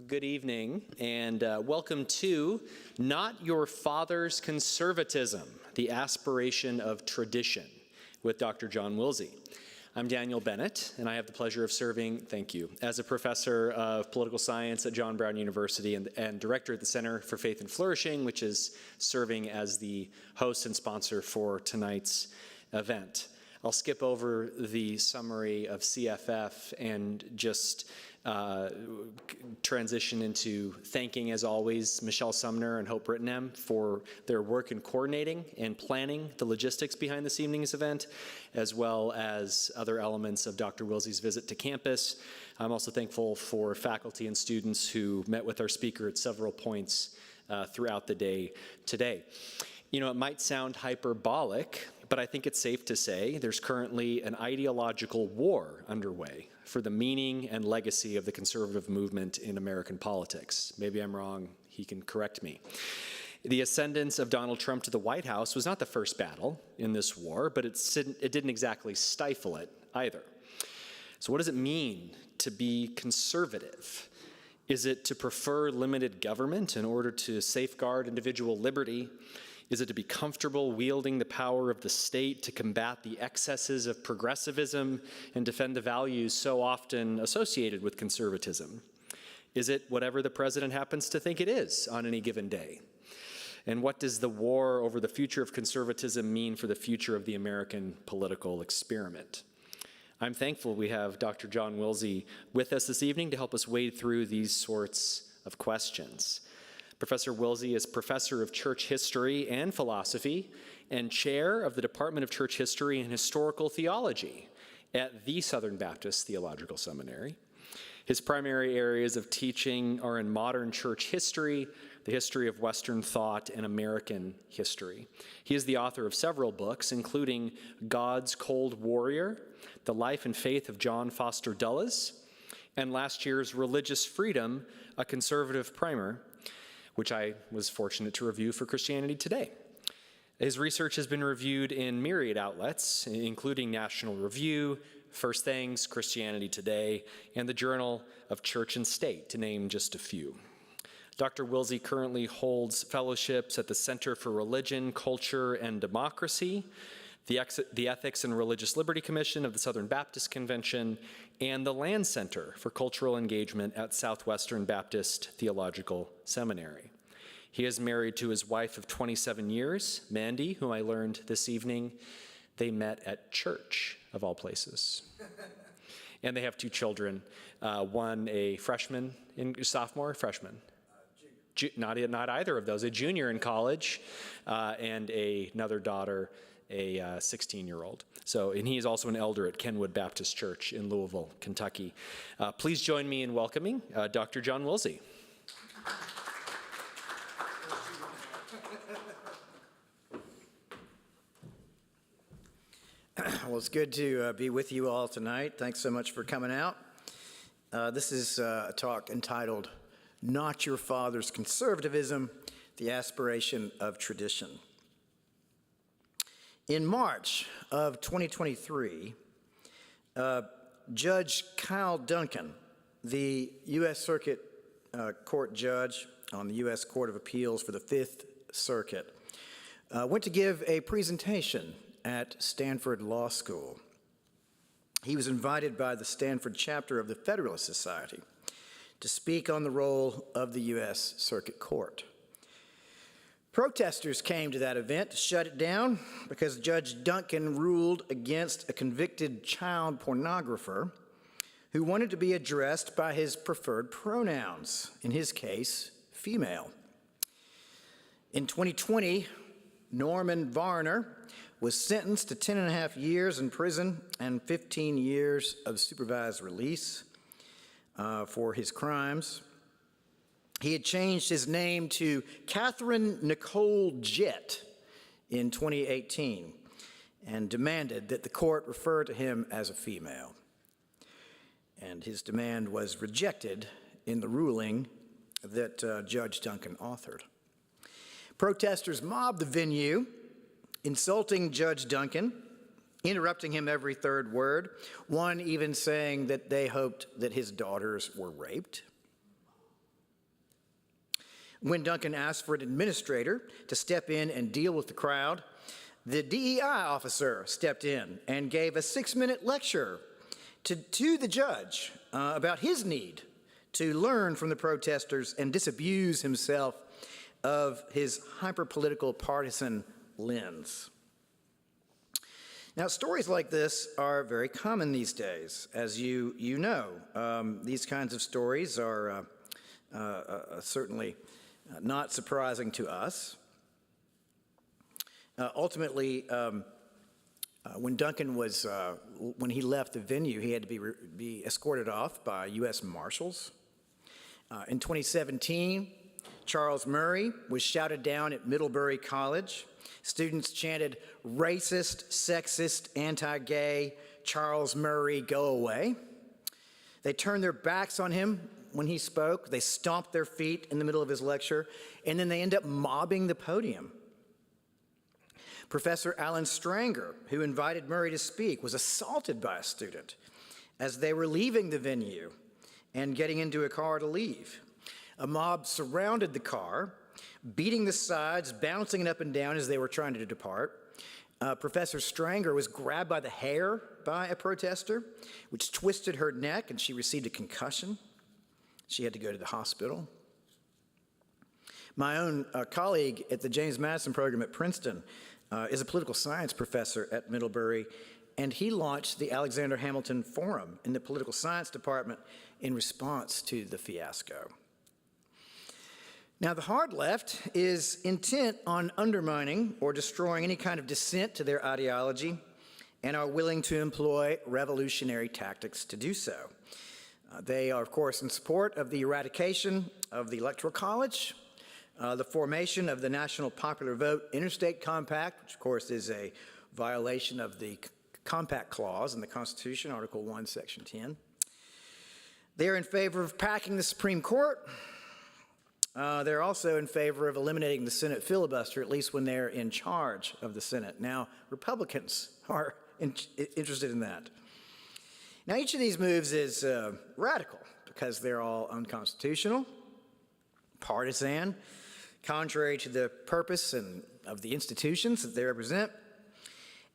Good evening, and welcome to Not Your Father's Conservatism, the Aspiration of Tradition, with Dr. John Wilsey. I'm Daniel Bennett, and I have the pleasure of serving, thank you, as a professor of political science at John Brown University and director at the Center for Faith and Flourishing, which is serving as the host and sponsor for tonight's event. I'll skip over the summary of CFF and just transition into thanking, as always, Michelle Sumner and Hope Rittenham for their work in coordinating and planning the logistics behind this evening's event, as well as other elements of Dr. Wilsey's visit to campus. I'm also thankful for faculty and students who met with our speaker at several points throughout the day today. You know, it might sound hyperbolic, but I think it's safe to say there's currently an ideological war underway for the meaning and legacy of the conservative movement in American politics. Maybe I'm wrong, he can correct me. The ascendance of Donald Trump to the White House was not the first battle in this war, but it didn't exactly stifle it either. So what does it mean to be conservative? Is it to prefer limited government in order to safeguard individual liberty? Is it to be comfortable wielding the power of the state to combat the excesses of progressivism and defend the values so often associated with conservatism? Is it whatever the president happens to think it is on any given day? And what does the war over the future of conservatism mean for the future of the American political experiment? I'm thankful we have Dr. John Wilsey with us this evening to help us wade through these sorts of questions. Professor Wilsey is professor of church history and philosophy and chair of the Department of Church History and Historical Theology at the Southern Baptist Theological Seminary. His primary areas of teaching are in modern church history, the history of Western thought, and American history. He is the author of several books, including God's Cold Warrior, The Life and Faith of John Foster Dulles, and last year's Religious Freedom, a Conservative Primer, which I was fortunate to review for Christianity Today. His research has been reviewed in myriad outlets, including National Review, First Things, Christianity Today, and the Journal of Church and State, to name just a few. Dr. Wilsey currently holds fellowships at the Center for Religion, Culture, and Democracy, the Ethics and Religious Liberty Commission of the Southern Baptist Convention, and the Land Center for Cultural Engagement at Southwestern Baptist Theological Seminary. He is married to his wife of 27 years, Mandy, whom I learned this evening. They met at church, of all places. And they have two children, one a freshman, sophomore. Not either of those, a junior in college, and another daughter, a 16-year-old. And he is also an elder at Kenwood Baptist Church in Louisville, Kentucky. Please join me in welcoming Dr. John Wilsey. Well, it's good to be with you all tonight. Thanks so much for coming out. This is a talk entitled, Not Your Father's Conservatism, the Aspiration of Tradition. In March of 2023, Judge Kyle Duncan, the U.S. Circuit Court judge on the U.S. Court of Appeals for the Fifth Circuit, went to give a presentation at Stanford Law School. He was invited by the Stanford chapter of the Federalist Society to speak on the role of the U.S. Circuit Court. Protesters came to that event to shut it down because Judge Duncan ruled against a convicted child pornographer who wanted to be addressed by his preferred pronouns, in his case, female. In 2020, Norman Varner was sentenced to 10.5 years in prison and 15 years of supervised release for his crimes. He had changed his name to Catherine Nicole Jett in 2018 and demanded that the court refer to him as a female. And his demand was rejected in the ruling that Judge Duncan authored. Protesters mobbed the venue, insulting Judge Duncan, interrupting him every third word, one even saying that they hoped that his daughters were raped. When Duncan asked for an administrator to step in and deal with the crowd, the DEI officer stepped in and gave a 6-minute lecture to the judge about his need to learn from the protesters and disabuse himself of his hyper-political partisan lens. Now, stories like this are very common these days, as you know. These kinds of stories are certainly not surprising to us. Ultimately, when Duncan when he left the venue, he had to be escorted off by U.S. Marshals. In 2017, Charles Murray was shouted down at Middlebury College. Students chanted, "Racist, sexist, anti-gay, Charles Murray, go away." They turned their backs on him when he spoke. They stomped their feet in the middle of his lecture, and then they end up mobbing the podium. Professor Alan Stranger, who invited Murray to speak, was assaulted by a student as they were leaving the venue and getting into a car to leave. A mob surrounded the car, beating the sides, bouncing it up and down as they were trying to depart. Professor Stranger was grabbed by the hair by a protester, which twisted her neck, and she received a concussion. She had to go to the hospital. My own colleague at the James Madison program at Princeton is a political science professor at Middlebury, and he launched the Alexander Hamilton Forum in the political science department in response to the fiasco. Now, the hard left is intent on undermining or destroying any kind of dissent to their ideology and are willing to employ revolutionary tactics to do so. They are, of course, in support of the eradication of the Electoral College, the formation of the National Popular Vote Interstate Compact, which, of course, is a violation of the Compact Clause in the Constitution, Article 1, Section 10. They are in favor of packing the Supreme Court. They're also in favor of eliminating the Senate filibuster, at least when they're in charge of the Senate. Now, Republicans are interested in that. Now, each of these moves is radical because they're all unconstitutional, partisan, contrary to the purpose of the institutions that they represent,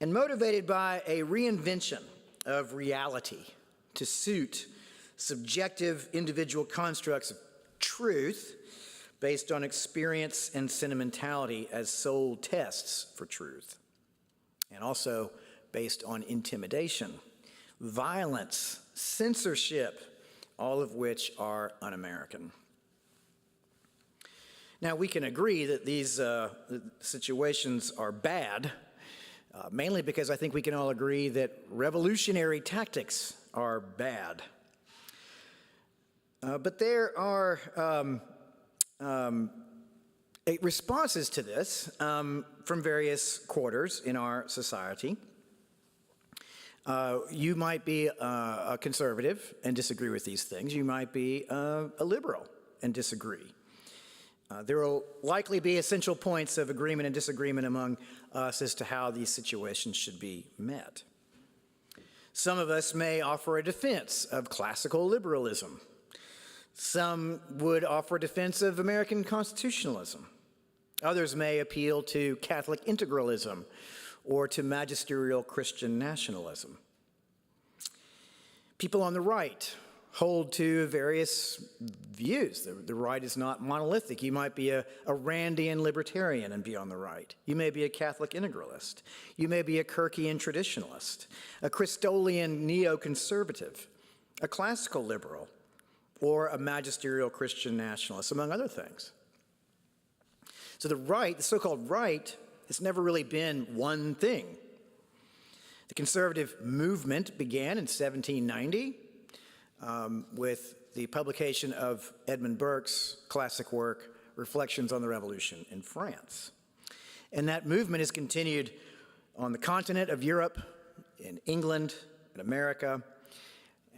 and motivated by a reinvention of reality to suit subjective individual constructs of truth based on experience and sentimentality as sole tests for truth, and also based on intimidation, violence, censorship, all of which are un-American. Now, we can agree that these situations are bad, mainly because I think we can all agree that revolutionary tactics are bad. But there are responses to this from various quarters in our society. You might be a conservative and disagree with these things. You might be a liberal and disagree. There will likely be essential points of agreement and disagreement among us as to how these situations should be met. Some of us may offer a defense of classical liberalism. Some would offer a defense of American constitutionalism. Others may appeal to Catholic integralism or to magisterial Christian nationalism. People on the right hold to various views. The right is not monolithic. You might be a Randian libertarian and be on the right. You may be a Catholic integralist. You may be a Kirkian traditionalist, a Christolian neoconservative, a classical liberal, or a magisterial Christian nationalist, among other things. So the right, the so-called right, has never really been one thing. The conservative movement began in 1790 with the publication of Edmund Burke's classic work, Reflections on the Revolution in France. And that movement has continued on the continent of Europe, in England, in America.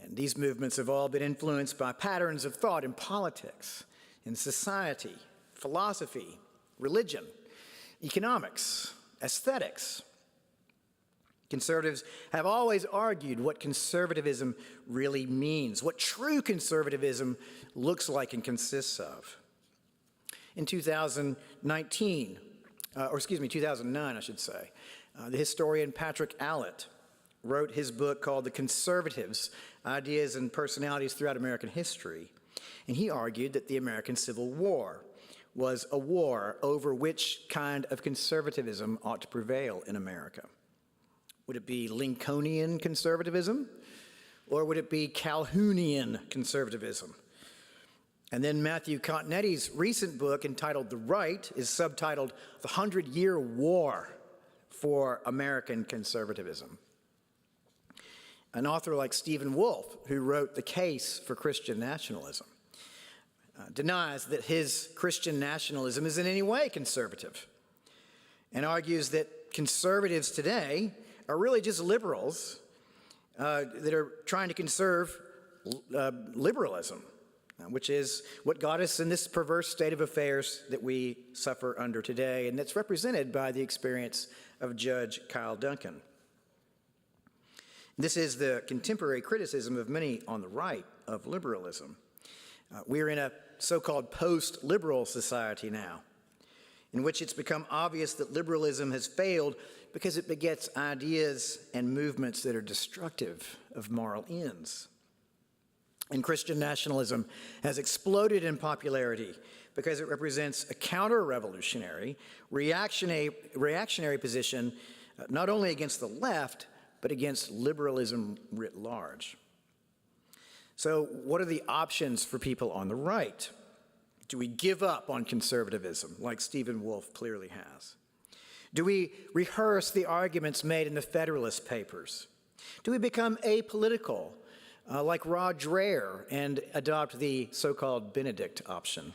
And these movements have all been influenced by patterns of thought in politics, in society, philosophy, religion, economics, aesthetics. Conservatives have always argued what conservatism really means, what true conservatism looks like and consists of. In 2009, I should say, the historian Patrick Allett wrote his book called The Conservatives, Ideas and Personalities Throughout American History. And he argued that the American Civil War was a war over which kind of conservatism ought to prevail in America. Would it be Lincolnian conservatism, or would it be Calhounian conservatism? And then Matthew Continetti's recent book entitled The Right is subtitled The 100-Year War for American Conservatism. An author like Stephen Wolfe, who wrote The Case for Christian Nationalism, denies that his Christian nationalism is in any way conservative, and argues that conservatives today are really just liberals that are trying to conserve liberalism, which is what got us in this perverse state of affairs that we suffer under today, and that's represented by the experience of Judge Kyle Duncan. This is the contemporary criticism of many on the right of liberalism. We're in a so-called post-liberal society now, in which it's become obvious that liberalism has failed because it begets ideas and movements that are destructive of moral ends. And Christian nationalism has exploded in popularity because it represents a counter-revolutionary, reactionary position not only against the left, but against liberalism writ large. So what are the options for people on the right? Do we give up on conservatism, like Stephen Wolfe clearly has? Do we rehearse the arguments made in the Federalist Papers? Do we become apolitical, like Rod Dreher, and adopt the so-called Benedict option?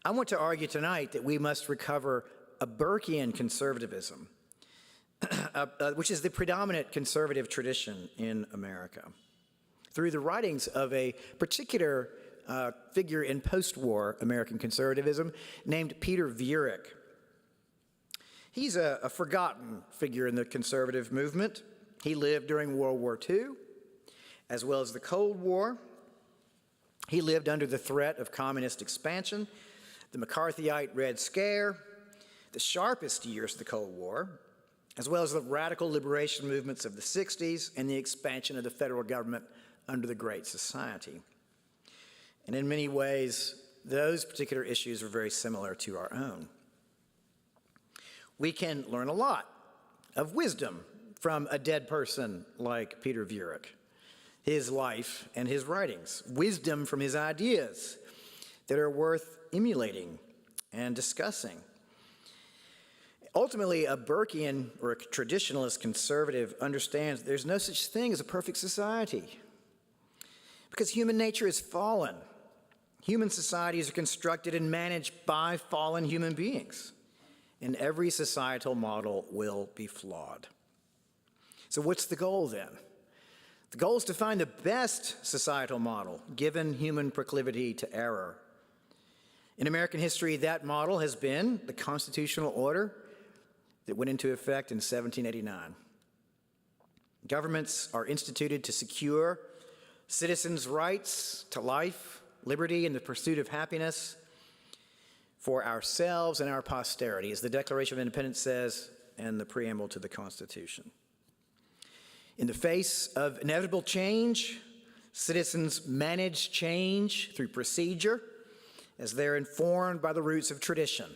I want to argue tonight that we must recover a Burkean conservatism, which is the predominant conservative tradition in America, through the writings of a particular figure in post-war American conservatism named Peter Viereck. He's a forgotten figure in the conservative movement. He lived during World War II, as well as the Cold War. He lived under the threat of communist expansion, the McCarthyite Red Scare, the sharpest years of the Cold War, as well as the radical liberation movements of the 60s and the expansion of the federal government under the Great Society. And in many ways, those particular issues are very similar to our own. We can learn a lot of wisdom from a dead person like Peter Viereck, his life and his writings, wisdom from his ideas that are worth emulating and discussing. Ultimately, a Burkean or a traditionalist conservative understands there's no such thing as a perfect society because human nature is fallen. Human societies are constructed and managed by fallen human beings, and every societal model will be flawed. So what's the goal then? The goal is to find the best societal model, given human proclivity to error. In American history, that model has been the constitutional order that went into effect in 1789. Governments are instituted to secure citizens' rights to life, liberty, and the pursuit of happiness for ourselves and our posterity, as the Declaration of Independence says and the preamble to the Constitution. In the face of inevitable change, citizens manage change through procedure as they're informed by the roots of tradition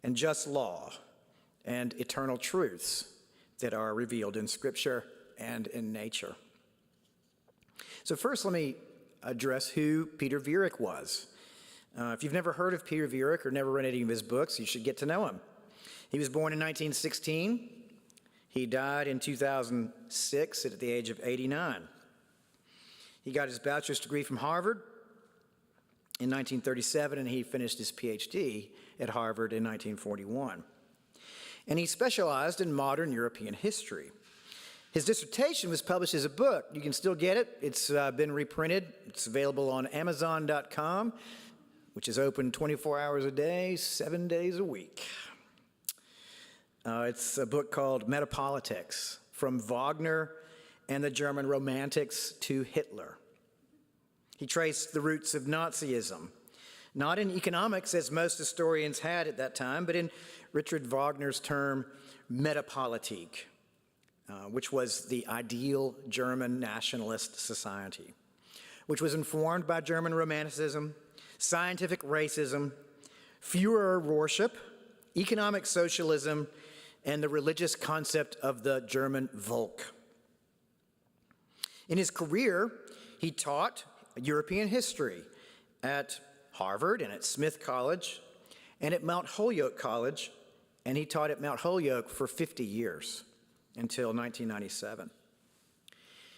and just law and eternal truths that are revealed in Scripture and in nature. So first, let me address who Peter Viereck was. If you've never heard of Peter Viereck or never read any of his books, you should get to know him. He was born in 1916. He died in 2006 at the age of 89. He got his bachelor's degree from Harvard in 1937, and he finished his PhD at Harvard in 1941. And he specialized in modern European history. His dissertation was published as a book. You can still get it. It's been reprinted. It's available on Amazon.com, which is open 24 hours a day, 7 days a week. It's a book called Metapolitics, From Wagner and the German Romantics to Hitler. He traced the roots of Nazism, Not in economics, as most historians had at that time, but in Richard Wagner's term, Metapolitik, which was the ideal German nationalist society, which was informed by German Romanticism, scientific racism, Führer worship, economic socialism, and the religious concept of the German Volk. In his career, he taught European history at Harvard and at Smith College and at Mount Holyoke College, and he taught at Mount Holyoke for 50 years until 1997.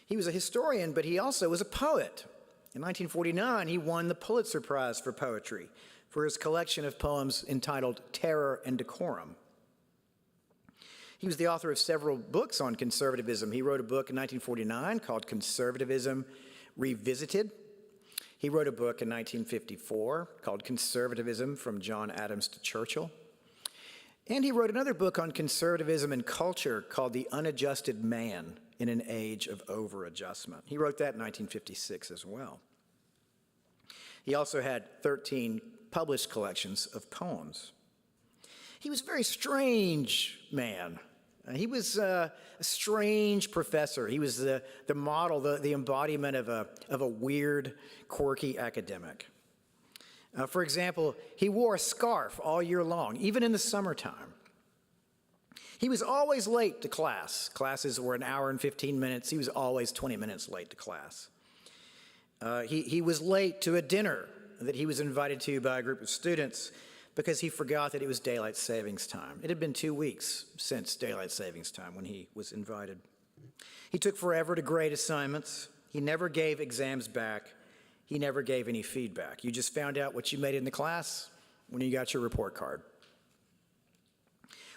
He was a historian, but he also was a poet. In 1949, he won the Pulitzer Prize for poetry for his collection of poems entitled Terror and Decorum. He was the author of several books on conservatism. He wrote a book in 1949 called Conservatism Revisited. He wrote a book in 1954 called Conservatism from John Adams to Churchill. And he wrote another book on conservatism and culture called The Unadjusted Man in an Age of Overadjustment. He wrote that in 1956 as well. He also had 13 published collections of poems. He was a very strange man. He was a strange professor. He was the model, the embodiment of a weird, quirky academic. For example, he wore a scarf all year long, even in the summertime. He was always late to class. Classes were an hour and 15 minutes. He was always 20 minutes late to class. He was late to a dinner that he was invited to by a group of students because he forgot that it was daylight savings time. It had been 2 weeks since daylight savings time when he was invited. He took forever to grade assignments. He never gave exams back. He never gave any feedback. You just found out what you made in the class when you got your report card.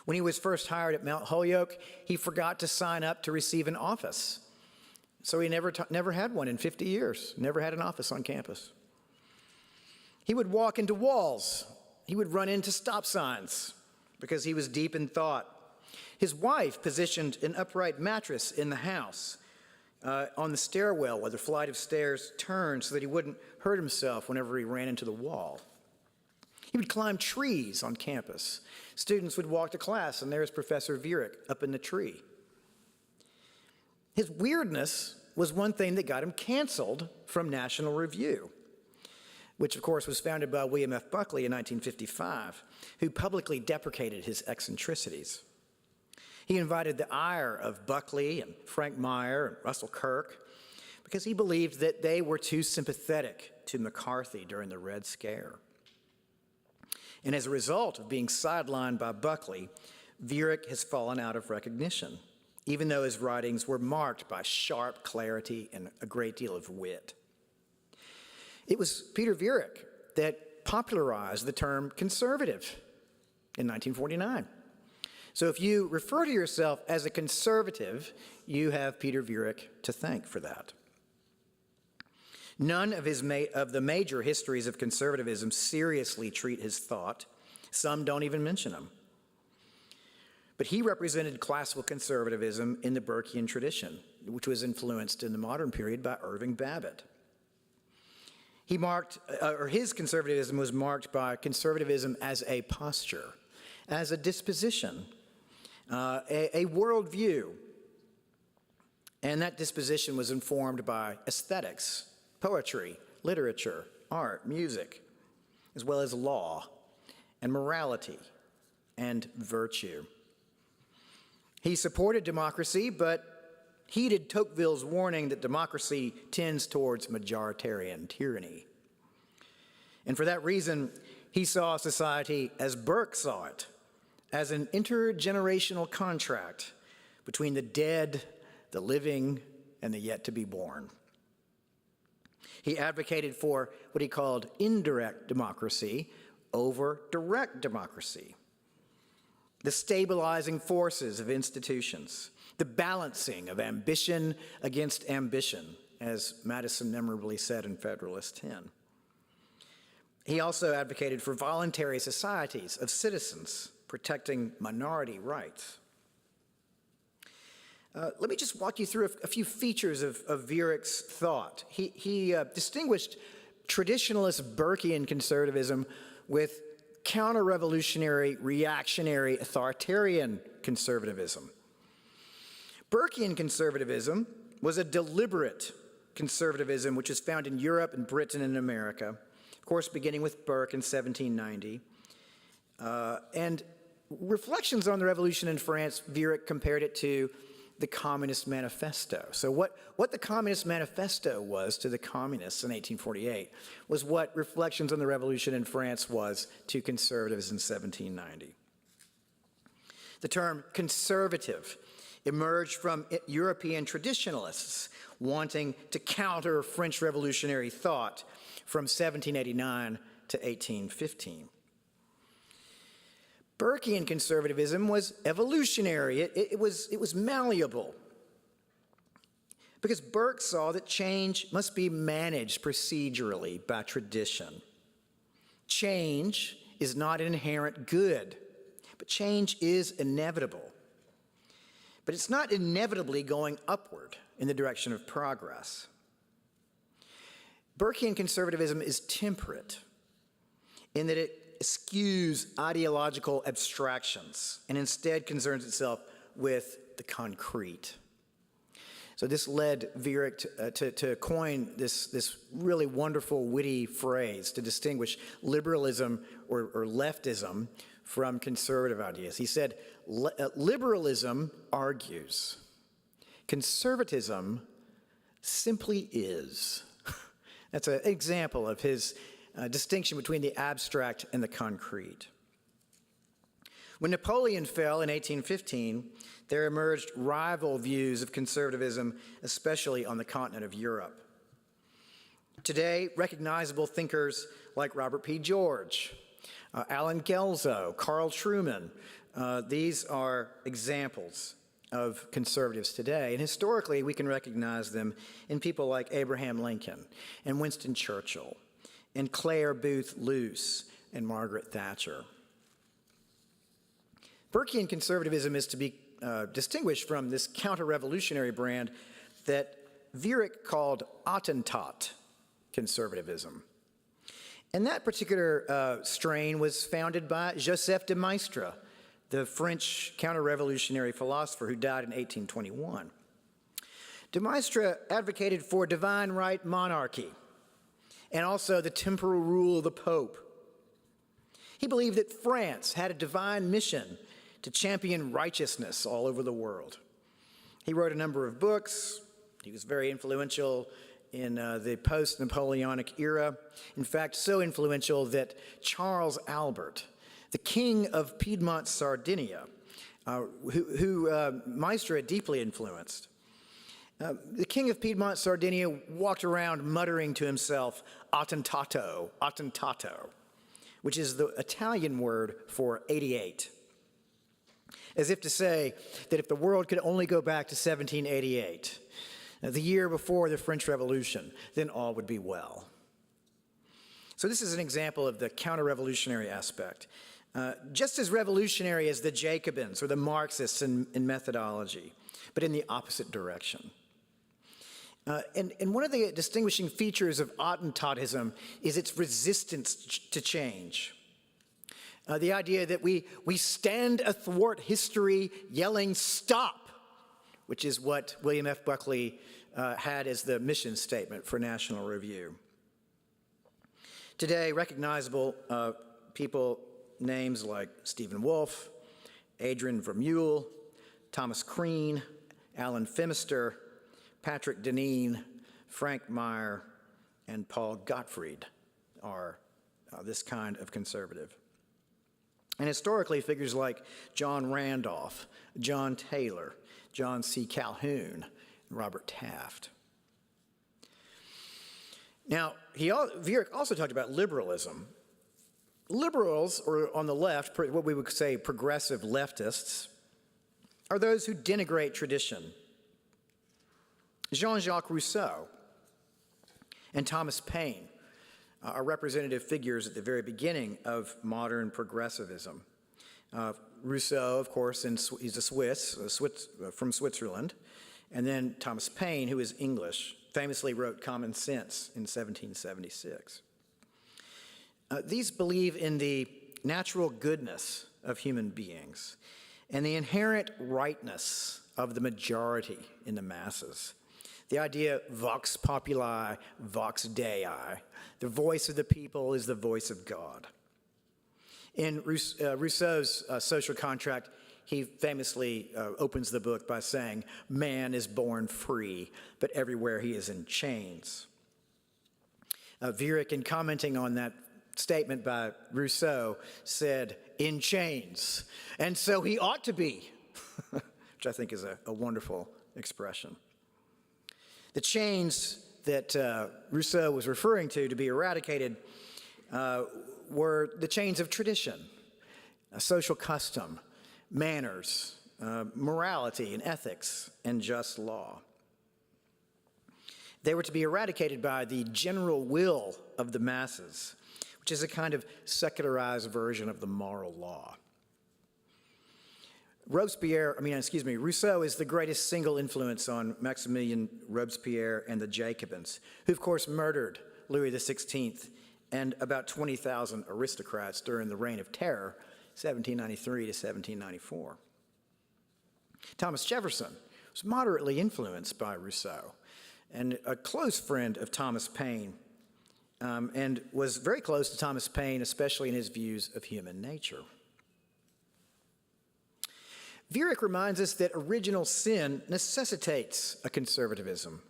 When he was first hired at Mount Holyoke, he forgot to sign up to receive an office. So he never had one in 50 years, never had an office on campus. He would walk into walls. He would run into stop signs because he was deep in thought. His wife positioned an upright mattress in the house on the stairwell where the flight of stairs turned so that he wouldn't hurt himself whenever he ran into the wall. He would climb trees on campus. Students would walk to class, and there's Professor Viereck up in the tree. His weirdness was one thing that got him canceled from National Review, which of course was founded by William F. Buckley in 1955, who publicly deprecated his eccentricities. He invited the ire of Buckley and Frank Meyer and Russell Kirk because he believed that they were too sympathetic to McCarthy during the Red Scare. And as a result of being sidelined by Buckley, Viereck has fallen out of recognition, even though his writings were marked by sharp clarity and a great deal of wit. It was Peter Viereck that popularized the term conservative in 1949. So if you refer to yourself as a conservative, you have Peter Viereck to thank for that. None of the major histories of conservatism seriously treat his thought. Some don't even mention him. But he represented classical conservatism in the Burkean tradition, which was influenced in the modern period by Irving Babbitt. His conservatism was marked by conservatism as a posture, as a disposition, a worldview. And that disposition was informed by aesthetics, poetry, literature, art, music, as well as law and morality and virtue. He supported democracy, but heeded Tocqueville's warning that democracy tends towards majoritarian tyranny. And for that reason, he saw society as Burke saw it, as an intergenerational contract between the dead, the living, and the yet-to-be-born. He advocated for what he called indirect democracy over direct democracy, the stabilizing forces of institutions, the balancing of ambition against ambition, as Madison memorably said in Federalist 10. He also advocated for voluntary societies of citizens protecting minority rights. Let me just walk you through a few features of Viereck's thought. He distinguished traditionalist Burkean conservatism with counter-revolutionary, reactionary, authoritarian conservatism. Burkean conservatism was a deliberate conservatism which is found in Europe and Britain and America, of course beginning with Burke in 1790. And reflections on the revolution in France, Viereck compared it to the Communist Manifesto. So what the Communist Manifesto was to the communists in 1848 was what reflections on the revolution in France was to conservatives in 1790. The term conservative emerged from European traditionalists wanting to counter French revolutionary thought from 1789 to 1815. Burkean conservatism was evolutionary. It was malleable. Because Burke saw that change must be managed procedurally by tradition. Change is not an inherent good, but change is inevitable. But it's not inevitably going upward in the direction of progress. Burkean conservatism is temperate in that it eschews ideological abstractions and instead concerns itself with the concrete. So this led Viereck to coin this really wonderful, witty phrase to distinguish liberalism or leftism from conservative ideas. He said, liberalism argues. Conservatism simply is. That's an example of his distinction between the abstract and the concrete. When Napoleon fell in 1815, there emerged rival views of conservatism, especially on the continent of Europe. Today, recognizable thinkers like Robert P. George, Alan Guelzo, Carl Truman, these are examples of conservatives today. And historically, we can recognize them in people like Abraham Lincoln and Winston Churchill and Clare Boothe Luce and Margaret Thatcher. Burkean conservatism is to be distinguished from this counter-revolutionary brand that Viereck called Attentat conservatism. And that particular strain was founded by Joseph de Maistre, the French counter-revolutionary philosopher who died in 1821. De Maistre advocated for divine right monarchy and also the temporal rule of the Pope. He believed that France had a divine mission to champion righteousness all over the world. He wrote a number of books. He was very influential in the post-Napoleonic era. In fact, so influential that Charles Albert, the king of Piedmont, Sardinia, who Maistre had deeply influenced, the king of Piedmont, Sardinia walked around muttering to himself, attentato, attentato, which is the Italian word for 88. As if to say that if the world could only go back to 1788, the year before the French Revolution, then all would be well. So this is an example of the counter-revolutionary aspect. Just as revolutionary as the Jacobins or the Marxists in methodology, but in the opposite direction. And one of the distinguishing features of attentatism is its resistance to change. The idea that we stand athwart history yelling, "Stop!" which is what William F. Buckley had as the mission statement for National Review. Today, recognizable people, names like Stephen Wolfe, Adrian Vermeule, Thomas Crean, Alan Phimister, Patrick Deneen, Frank Meyer, and Paul Gottfried are this kind of conservative. And historically, figures like John Randolph, John Taylor, John C. Calhoun, and Robert Taft. Now, Viereck also talked about liberalism. Liberals, or on the left, what we would say progressive leftists, are those who denigrate tradition. Jean-Jacques Rousseau and Thomas Paine are representative figures at the very beginning of modern progressivism. Rousseau, of course, he's a Swiss from Switzerland, and then Thomas Paine, who is English, famously wrote Common Sense in 1776. These believe in the natural goodness of human beings and the inherent rightness of the majority in the masses. The idea vox populi, vox dei, the voice of the people is the voice of God. In Rousseau's Social Contract, he famously opens the book by saying, "Man is born free, but everywhere he is in chains." Viereck, in commenting on that statement by Rousseau, said, "in chains, and so he ought to be," which I think is a wonderful expression. The chains that Rousseau was referring to be eradicated were the chains of tradition, social custom, manners, morality and ethics, and just law. They were to be eradicated by the general will of the masses, which is a kind of secularized version of the moral law. Rousseau is the greatest single influence on Maximilien Robespierre and the Jacobins, who of course murdered Louis XVI and about 20,000 aristocrats during the Reign of Terror, 1793 to 1794. Thomas Jefferson was moderately influenced by Rousseau and a close friend of Thomas Paine, and was very close to Thomas Paine, especially in his views of human nature. Viereck reminds us that original sin necessitates a conservatism.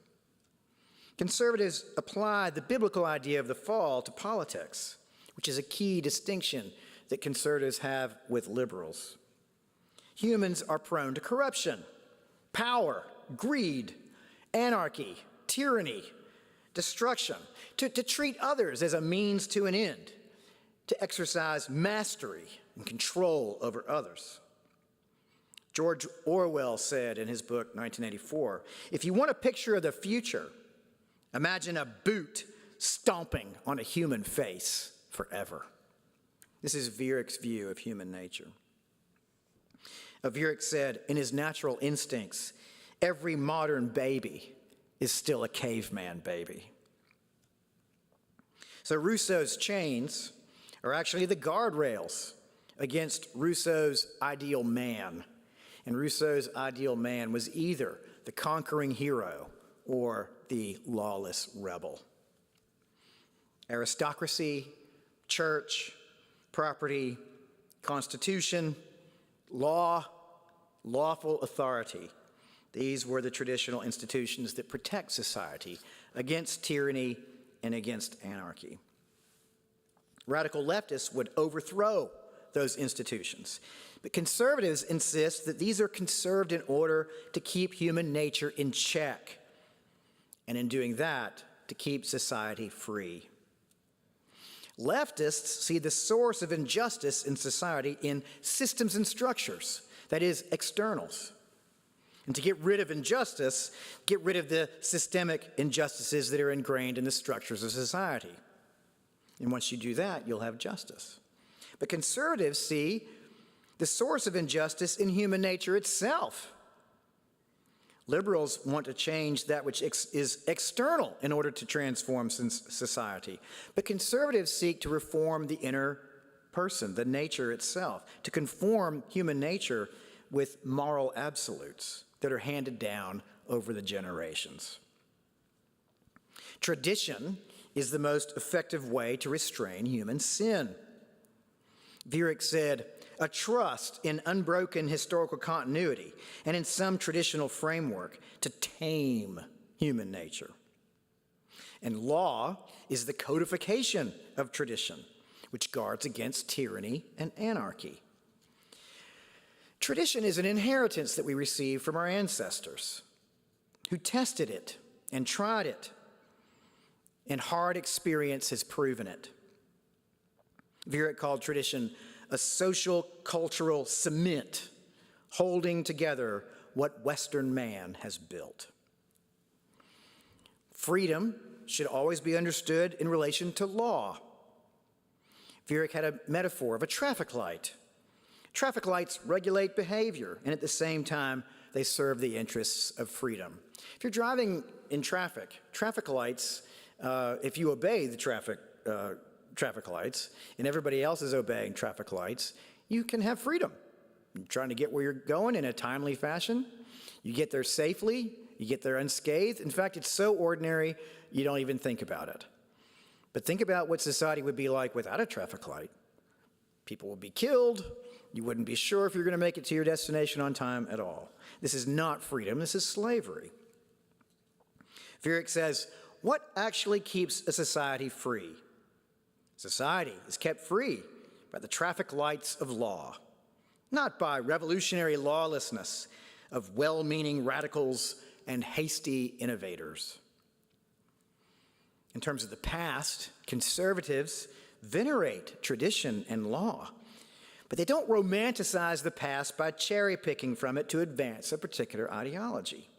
Conservatives apply the biblical idea of the fall to politics, which is a key distinction that conservatives have with liberals. Humans are prone to corruption, power, greed, anarchy, tyranny, destruction, to treat others as a means to an end, to exercise mastery and control over others. George Orwell said in his book, 1984, "If you want a picture of the future, imagine a boot stomping on a human face forever." This is Viereck's view of human nature. Viereck said, in his Natural Instincts, every modern baby is still a caveman baby. So Rousseau's chains are actually the guardrails against Rousseau's ideal man. And Rousseau's ideal man was either the conquering hero or the lawless rebel. Aristocracy, church, property, constitution, law, lawful authority. These were the traditional institutions that protect society against tyranny and against anarchy. Radical leftists would overthrow those institutions. But conservatives insist that these are conserved in order to keep human nature in check, and in doing that, to keep society free. Leftists see the source of injustice in society in systems and structures, that is, externals. And to get rid of injustice, get rid of the systemic injustices that are ingrained in the structures of society. And once you do that, you'll have justice. But conservatives see the source of injustice in human nature itself. Liberals want to change that which is external in order to transform society. But conservatives seek to reform the inner person, the nature itself, to conform human nature with moral absolutes that are handed down over the generations. Tradition is the most effective way to restrain human sin. Viereck said, "A trust in unbroken historical continuity and in some traditional framework to tame human nature. And law is the codification of tradition, which guards against tyranny and anarchy." Tradition is an inheritance that we receive from our ancestors, who tested it and tried it, and hard experience has proven it. Viereck called tradition a social cultural cement holding together what Western man has built. Freedom should always be understood in relation to law. Viereck had a metaphor of a traffic light. Traffic lights regulate behavior and at the same time they serve the interests of freedom. If you're driving in traffic lights, if you obey the traffic lights and everybody else is obeying traffic lights, you can have freedom. You're trying to get where you're going in a timely fashion. You get there safely. You get there unscathed. In fact, it's so ordinary, you don't even think about it. But think about what society would be like without a traffic light. People would be killed. You wouldn't be sure if you're going to make it to your destination on time at all. This is not freedom. This is slavery. Viereck says, what actually keeps a society free? Society is kept free by the traffic lights of law, not by revolutionary lawlessness of well-meaning radicals and hasty innovators. In terms of the past, conservatives venerate tradition and law, but they don't romanticize the past by cherry-picking from it to advance a particular ideology.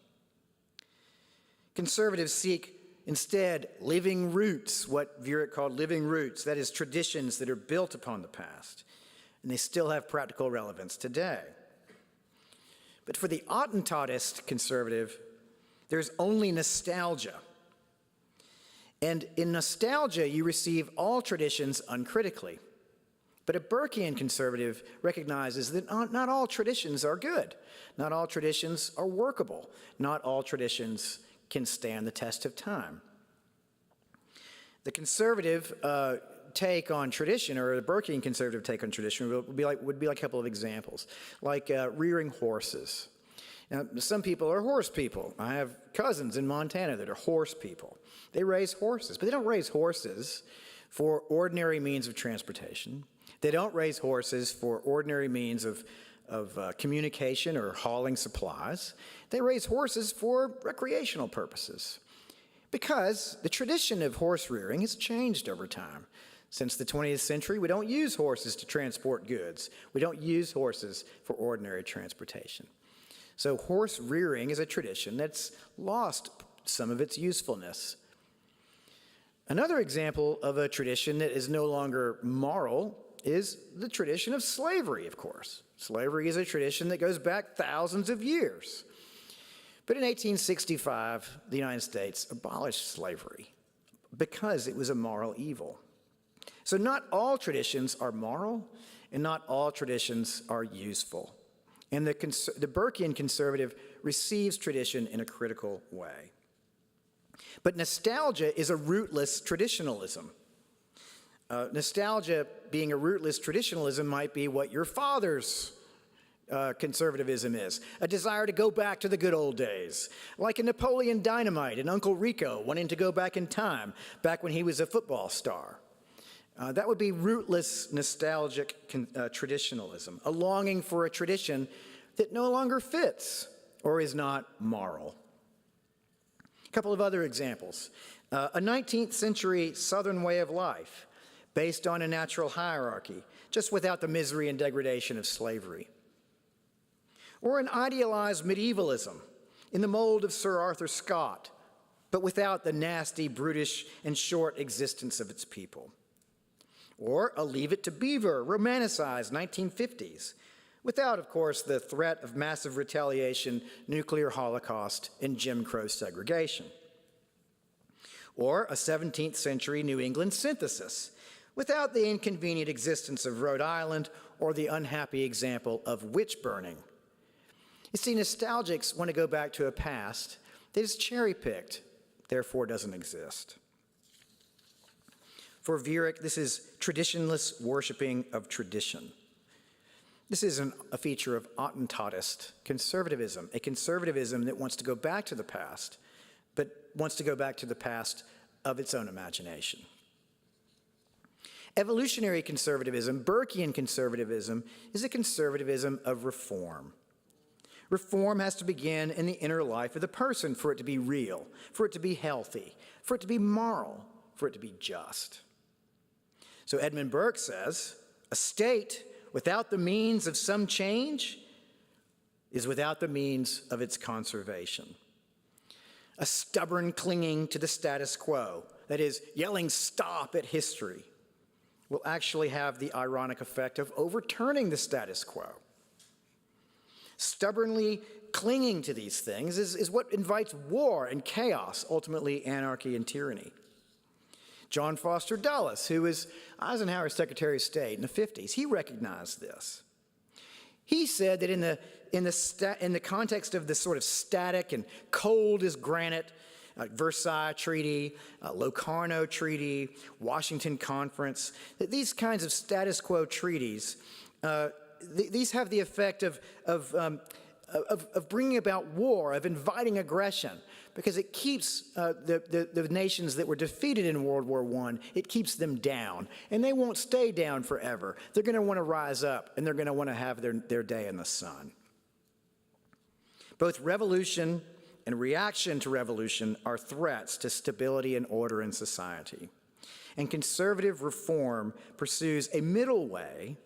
Conservatives seek instead living roots, what Viereck called living roots, that is, traditions that are built upon the past, and they still have practical relevance today. But for the Attentantist conservative, there's only nostalgia. And in nostalgia, you receive all traditions uncritically. But a Burkean conservative recognizes that not all traditions are good. Not all traditions are workable. Not all traditions can stand the test of time. The conservative take on tradition, or the Burkean conservative take on tradition, would be like a couple of examples, like rearing horses. Now, some people are horse people. I have cousins in Montana that are horse people. They raise horses, but they don't raise horses for ordinary means of transportation. They don't raise horses for ordinary means of communication or hauling supplies. They raise horses for recreational purposes, because the tradition of horse rearing has changed over time. Since the 20th century, we don't use horses to transport goods. We don't use horses for ordinary transportation. So horse rearing is a tradition that's lost some of its usefulness. Another example of a tradition that is no longer moral is the tradition of slavery, of course. Slavery is a tradition that goes back thousands of years. But in 1865, the United States abolished slavery because it was a moral evil. So not all traditions are moral, and not all traditions are useful. And the Burkean conservative receives tradition in a critical way. But nostalgia is a rootless traditionalism. Nostalgia, being a rootless traditionalism, might be what your father's conservatism is, a desire to go back to the good old days, like a Napoleon Dynamite and Uncle Rico wanting to go back in time, back when he was a football star. That would be rootless, nostalgic traditionalism, a longing for a tradition that no longer fits or is not moral. A couple of other examples. A 19th century Southern way of life based on a natural hierarchy, just without the misery and degradation of slavery. Or an idealized medievalism in the mold of Sir Arthur Scott, but without the nasty, brutish, and short existence of its people. Or a Leave It to Beaver, romanticized 1950s, without, of course, the threat of massive retaliation, nuclear holocaust, and Jim Crow segregation. Or a 17th century New England synthesis, without the inconvenient existence of Rhode Island or the unhappy example of witch burning. You see, nostalgics want to go back to a past that is cherry-picked, therefore doesn't exist. For Viereck, this is traditionless worshiping of tradition. This isn't a feature of Attentantist conservatism, a conservatism that wants to go back to the past, but wants to go back to the past of its own imagination. Evolutionary conservatism, Burkean conservatism, is a conservatism of reform. Reform has to begin in the inner life of the person for it to be real, for it to be healthy, for it to be moral, for it to be just. So Edmund Burke says, a state without the means of some change is without the means of its conservation. A stubborn clinging to the status quo, that is, yelling stop at history, will actually have the ironic effect of overturning the status quo. Stubbornly clinging to these things is what invites war and chaos, ultimately anarchy and tyranny. John Foster Dulles, who was Eisenhower's Secretary of State in the 50s, he recognized this. He said that in the context of this sort of static and cold as granite, Versailles Treaty, Locarno Treaty, Washington Conference, that these kinds of status quo treaties, these have the effect of bringing about war, of inviting aggression, because it keeps the nations that were defeated in World War I, it keeps them down. And they won't stay down forever. They're going to want to rise up, and they're going to want to have their day in the sun. Both revolution and reaction to revolution are threats to stability and order in society. And conservative reform pursues a middle way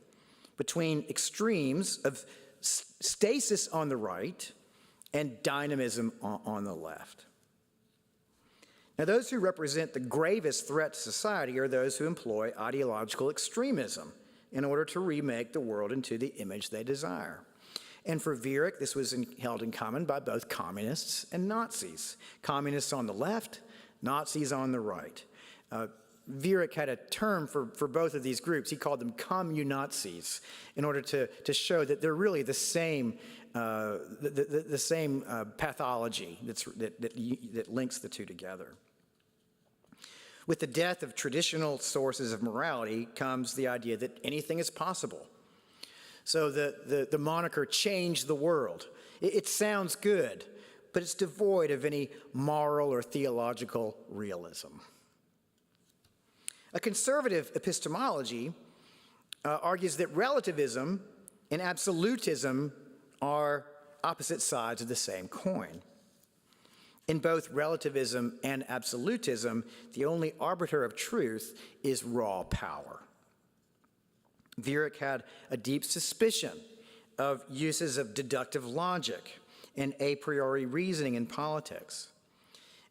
between extremes of stasis on the right and dynamism on the left. Now, those who represent the gravest threat to society are those who employ ideological extremism in order to remake the world into the image they desire. And for Viereck, this was held in common by both communists and Nazis. Communists on the left, Nazis on the right. Viereck had a term for both of these groups. He called them communazis in order to show that they're really the same pathology that links the two together. With the death of traditional sources of morality comes the idea that anything is possible. So the moniker changed the world. It sounds good, but it's devoid of any moral or theological realism. A conservative epistemology argues that relativism and absolutism are opposite sides of the same coin. In both relativism and absolutism, the only arbiter of truth is raw power. Viereck had a deep suspicion of uses of deductive logic and a priori reasoning in politics.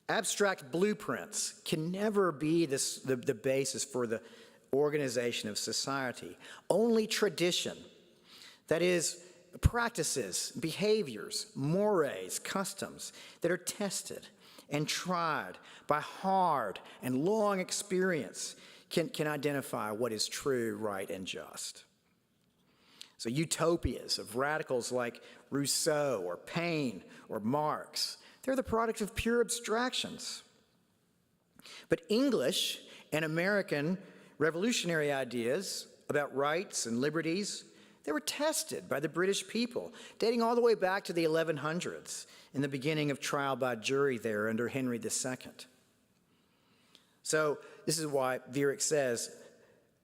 Abstract blueprints can never be the basis for the organization of society. Only tradition, that is, practices, behaviors, mores, customs that are tested and tried by hard and long experience can identify what is true, right, and just. So utopias of radicals like Rousseau or Paine or Marx, they're the product of pure abstractions. But English and American revolutionary ideas about rights and liberties, they were tested by the British people, dating all the way back to the 1100s, in the beginning of trial by jury there under Henry II. So this is why Viereck says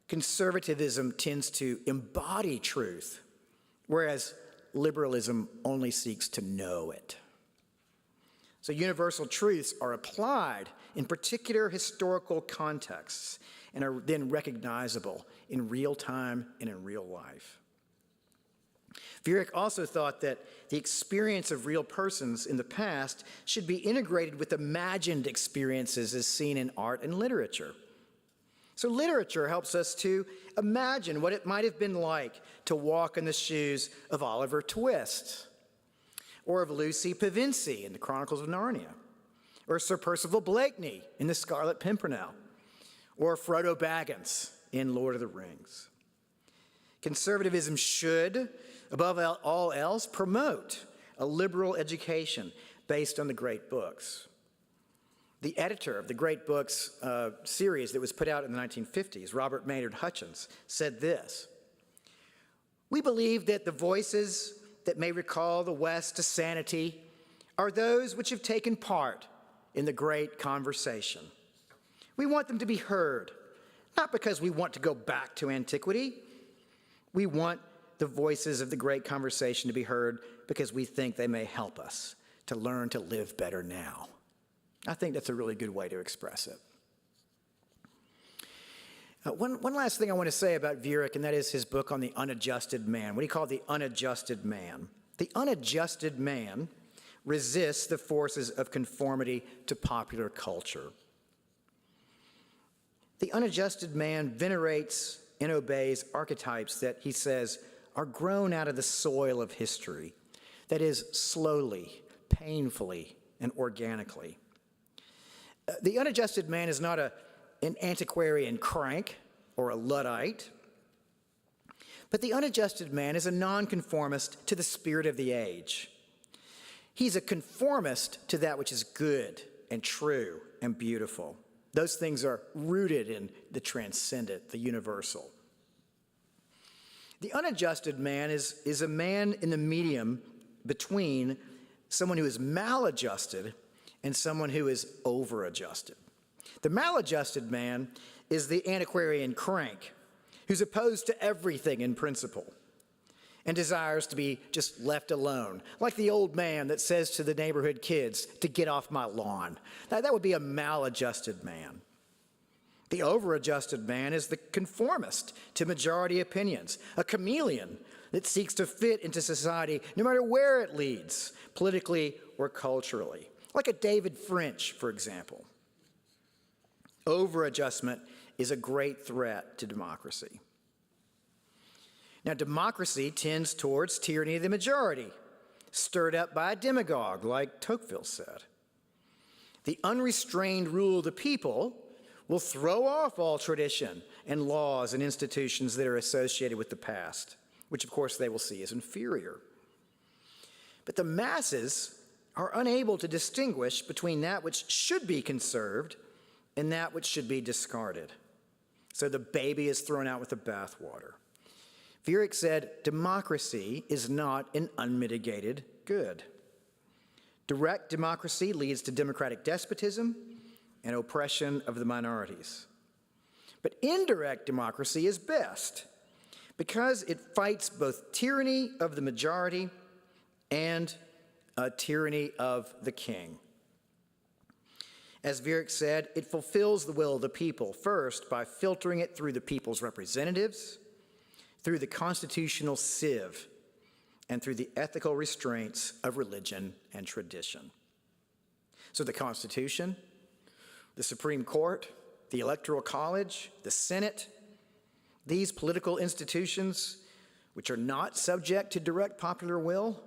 conservatism tends to embody truth, whereas liberalism only seeks to know it. So universal truths are applied in particular historical contexts and are then recognizable in real time and in real life. Viereck also thought that the experience of real persons in the past should be integrated with imagined experiences as seen in art and literature. So literature helps us to imagine what it might have been like to walk in the shoes of Oliver Twist, or of Lucy Pevensie in the Chronicles of Narnia, or Sir Percival Blakeney in The Scarlet Pimpernel, or Frodo Baggins in Lord of the Rings. Conservatism should, above all else, promote a liberal education based on the great books. The editor of the Great Books series that was put out in the 1950s, Robert Maynard Hutchins, said this: "We believe that the voices that may recall the West to sanity are those which have taken part in the great conversation. We want them to be heard, not because we want to go back to antiquity. We want the voices of the great conversation to be heard because we think they may help us to learn to live better now." I think that's a really good way to express it. One last thing I want to say about Viereck, and that is his book on the unadjusted man, what he called the unadjusted man. The unadjusted man resists the forces of conformity to popular culture. The unadjusted man venerates and obeys archetypes that he says are grown out of the soil of history that is, slowly, painfully, and organically. The unadjusted man is not an antiquarian crank or a Luddite, but the unadjusted man is a nonconformist to the spirit of the age. He's a conformist to that which is good and true and beautiful. Those things are rooted in the transcendent, the universal. The unadjusted man is a man in the medium between someone who is maladjusted and someone who is overadjusted. The maladjusted man is the antiquarian crank who's opposed to everything in principle and desires to be just left alone, like the old man that says to the neighborhood kids to get off my lawn. That would be a maladjusted man. The overadjusted man is the conformist to majority opinions, a chameleon that seeks to fit into society no matter where it leads, politically or culturally, like a David French, for example. Overadjustment is a great threat to democracy. Now, democracy tends towards tyranny of the majority, stirred up by a demagogue, like Tocqueville said. The unrestrained rule of the people will throw off all tradition and laws and institutions that are associated with the past, which, of course, they will see as inferior. But the masses are unable to distinguish between that which should be conserved and that which should be discarded. So the baby is thrown out with the bathwater. Viereck said, democracy is not an unmitigated good. Direct democracy leads to democratic despotism and oppression of the minorities. But indirect democracy is best because it fights both tyranny of the majority and a tyranny of the king. As Viereck said, it fulfills the will of the people, first by filtering it through the people's representatives, through the constitutional sieve, and through the ethical restraints of religion and tradition. So the Constitution, the Supreme Court, the Electoral College, the Senate, these political institutions, which are not subject to direct popular will,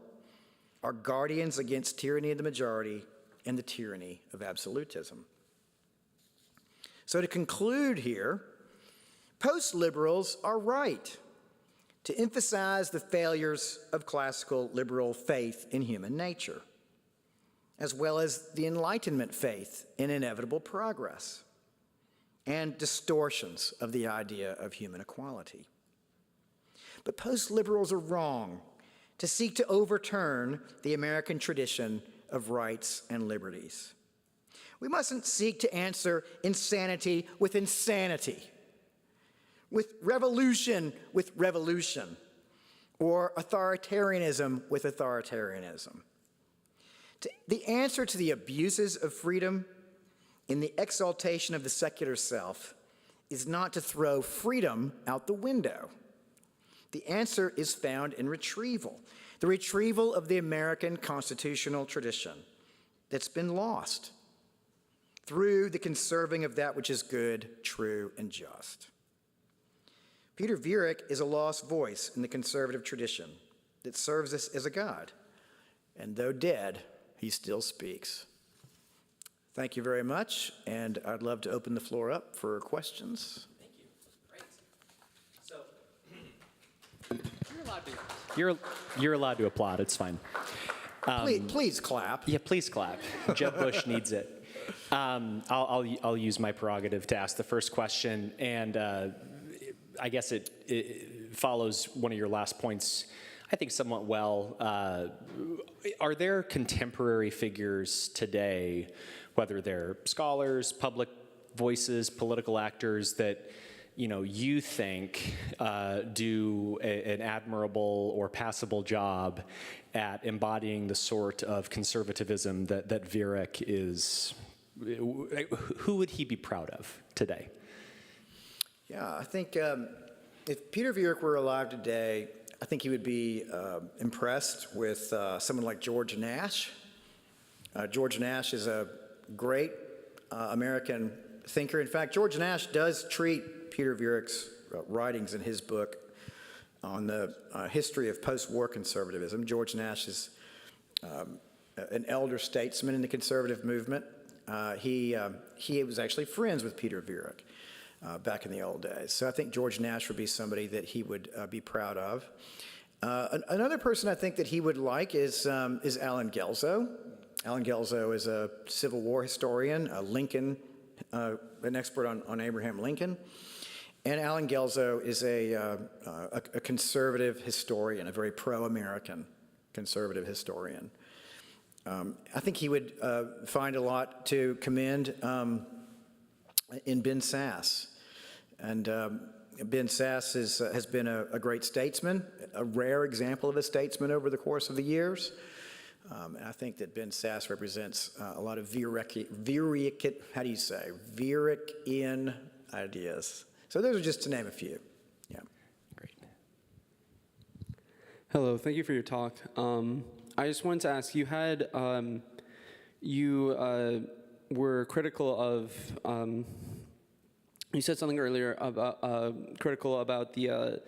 are guardians against tyranny of the majority and the tyranny of absolutism. So to conclude here, post-liberals are right to emphasize the failures of classical liberal faith in human nature, as well as the Enlightenment faith in inevitable progress, and distortions of the idea of human equality. But post-liberals are wrong to seek to overturn the American tradition of rights and liberties. We mustn't seek to answer insanity with insanity, with revolution, or authoritarianism with authoritarianism. The answer to the abuses of freedom in the exaltation of the secular self is not to throw freedom out the window. The answer is found in retrieval, the retrieval of the American constitutional tradition that's been lost through the conserving of that which is good, true, and just. Peter Viereck is a lost voice in the conservative tradition that serves us as a guide, and though dead, he still speaks. Thank you very much, and I'd love to open the floor up for questions. Thank you. Great. So you're allowed to applaud. It's fine. Please clap. Yeah, please clap. Jeb Bush needs it. I'll use my prerogative to ask the first question, and I guess it follows one of your last points, I think, somewhat well. Are there contemporary figures today, whether they're scholars, public voices, political actors, that you think do an admirable or passable job at embodying the sort of conservatism that Viereck is? Who would he be proud of today? Yeah, I think if Peter Viereck were alive today, I think he would be impressed with someone like George Nash. George Nash is a great American thinker. In fact, George Nash does treat Peter Viereck's writings in his book on the history of post-war conservatism. George Nash is an elder statesman in the conservative movement. He was actually friends with Peter Viereck back in the old days. So I think George Nash would be somebody that he would be proud of. Another person I think that he would like is Alan Gelso. Alan Gelso is a Civil War historian, a Lincoln, an expert on Abraham Lincoln. And Alan Gelso is a conservative historian, a very pro-American conservative historian. I think he would find a lot to commend in Ben Sasse. And Ben Sasse has been a great statesman, a rare example of a statesman over the course of the years. And I think that Ben Sasse represents a lot of Viereckian ideas. So those are just to name a few. Yeah. Great. Hello, thank you for your talk. I just wanted to ask, you were critical of, you said something earlier about critical about the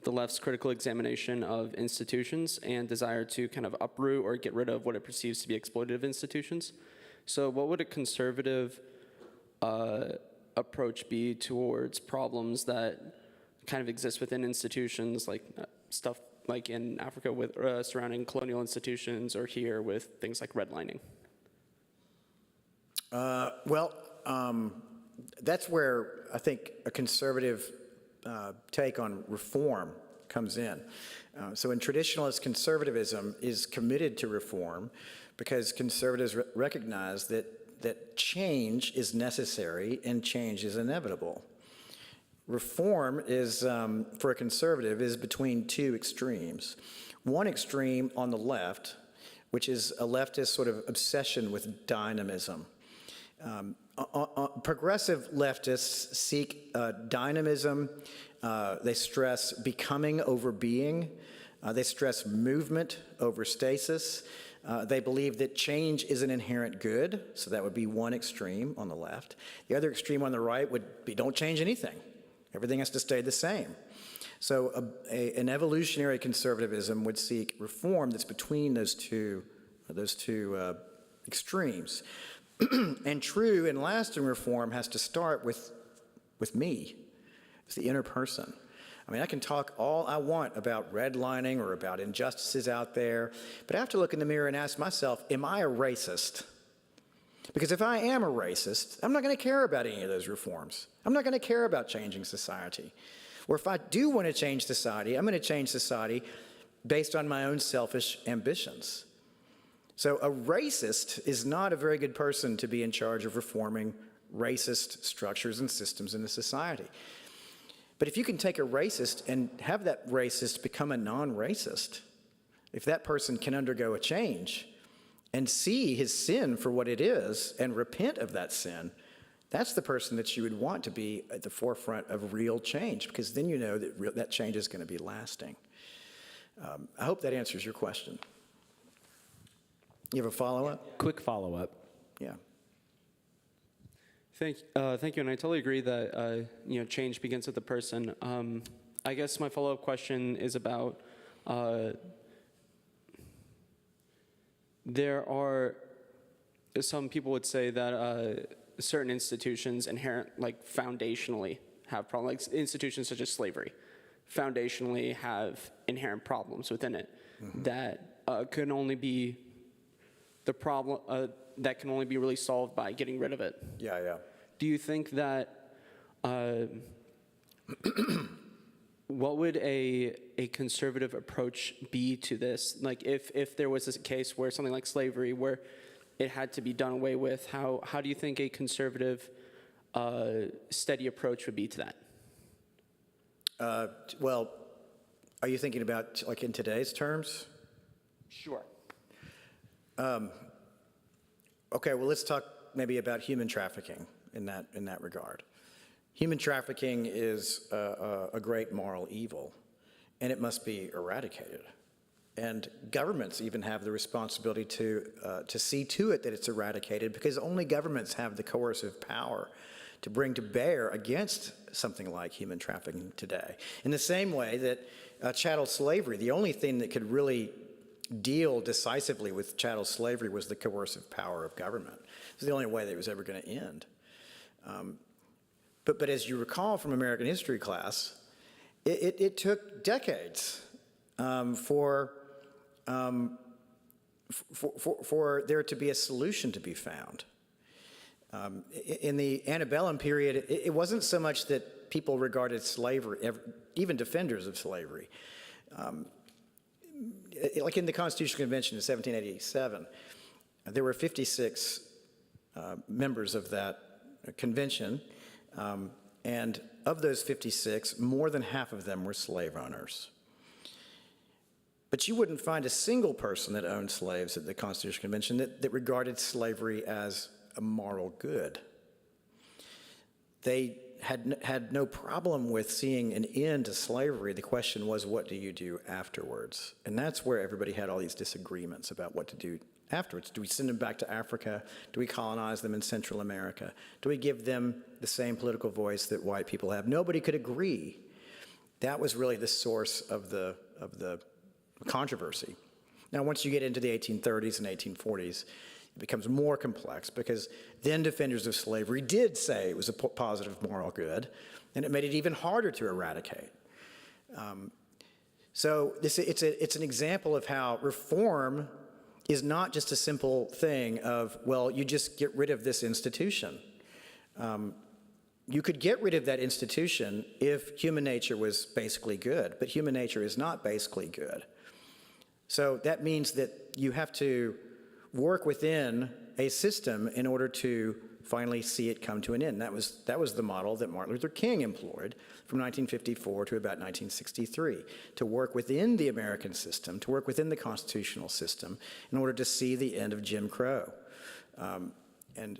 left's critical examination of institutions and desire to kind of uproot or get rid of what it perceives to be exploitative institutions. So what would a conservative approach be towards problems that kind of exist within institutions, like stuff like in Africa with surrounding colonial institutions, or here with things like redlining? That's where I think a conservative take on reform comes in. So in traditionalist conservatism is committed to reform because conservatives recognize that change is necessary and change is inevitable. Reform is, for a conservative, is between two extremes. One extreme on the left, which is a leftist sort of obsession with dynamism. Progressive leftists seek dynamism. They stress becoming over being. They stress movement over stasis. They believe that change is an inherent good, so that would be one extreme on the left. The other extreme on the right would be don't change anything. Everything has to stay the same. So an evolutionary conservatism would seek reform that's between those two extremes. And true and lasting reform has to start with me. It's the inner person. I mean, I can talk all I want about redlining or about injustices out there, but I have to look in the mirror and ask myself, am I a racist? Because if I am a racist, I'm not going to care about any of those reforms. I'm not going to care about changing society. Or if I do want to change society, I'm going to change society based on my own selfish ambitions. So a racist is not a very good person to be in charge of reforming racist structures and systems in the society. But if you can take a racist and have that racist become a non-racist, if that person can undergo a change and see his sin for what it is and repent of that sin, that's the person that you would want to be at the forefront of real change, because then you know that that change is going to be lasting. I hope that answers your question. You have a follow-up? Quick follow-up. Yeah. Thank you, and I totally agree that change begins with the person. I guess my follow-up question is about there are some people would say that certain institutions foundationally have problems, like institutions such as slavery, foundationally have inherent problems within it that can only be that can only be really solved by getting rid of it. Yeah. Do you think that what would a conservative approach be to this? Like if there was a case where something like slavery, where it had to be done away with, how do you think a conservative steady approach would be to that? Well, are you thinking about like in today's terms? Sure. Okay, well, let's talk maybe about human trafficking in that regard. Human trafficking is a great moral evil, and it must be eradicated. And governments even have the responsibility to see to it that it's eradicated, because only governments have the coercive power to bring to bear against something like human trafficking today. In the same way that chattel slavery, the only thing that could really deal decisively with chattel slavery was the coercive power of government. It was the only way that it was ever going to end. But as you recall from American history class, it took decades for there to be a solution to be found. In the antebellum period, it wasn't so much that people regarded slavery, even defenders of slavery. Like in the Constitutional Convention in 1787, there were 56 members of that convention, and of those 56, more than half of them were slave owners. But you wouldn't find a single person that owned slaves at the Constitutional Convention that regarded slavery as a moral good. They had no problem with seeing an end to slavery. The question was, what do you do afterwards? And that's where everybody had all these disagreements about what to do afterwards. Do we send them back to Africa? Do we colonize them in Central America? Do we give them the same political voice that white people have? Nobody could agree. That was really the source of the controversy. Now, once you get into the 1830s and 1840s, it becomes more complex because then defenders of slavery did say it was a positive moral good, and it made it even harder to eradicate. So it's an example of how reform is not just a simple thing of, well, you just get rid of this institution. You could get rid of that institution if human nature was basically good, but human nature is not basically good. So that means that you have to work within a system in order to finally see it come to an end. That was the model that Martin Luther King employed from 1954 to about 1963, to work within the American system, to work within the constitutional system in order to see the end of Jim Crow. And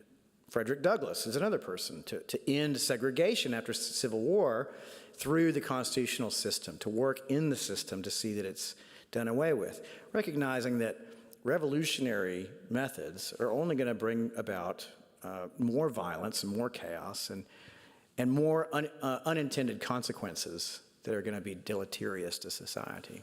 Frederick Douglass is another person to end segregation after the Civil War through the constitutional system, to work in the system to see that it's done away with, recognizing that revolutionary methods are only going to bring about more violence and more chaos and more unintended consequences that are going to be deleterious to society.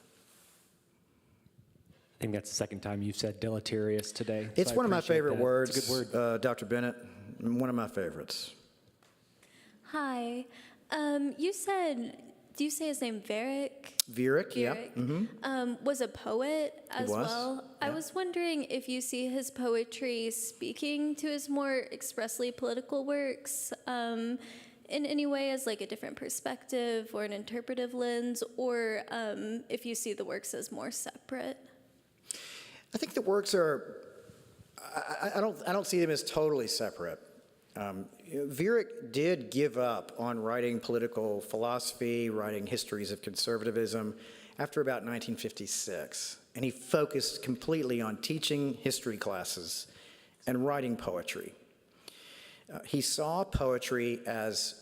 I think that's the second time you've said deleterious today. It's so one of my appreciate favorite that. words, It's a good word. Dr. Bennett, one of my favorites. Hi. Do you say his name Varick? Viereck, yeah. Varick, was a poet as was, well. yeah. I was wondering if you see his poetry speaking to his more expressly political works in any way as like a different perspective or an interpretive lens, or if you see the works as more separate. I think the works are, I don't see them as totally separate. Viereck did give up on writing political philosophy, writing histories of conservatism after about 1956, and he focused completely on teaching history classes and writing poetry. He saw poetry as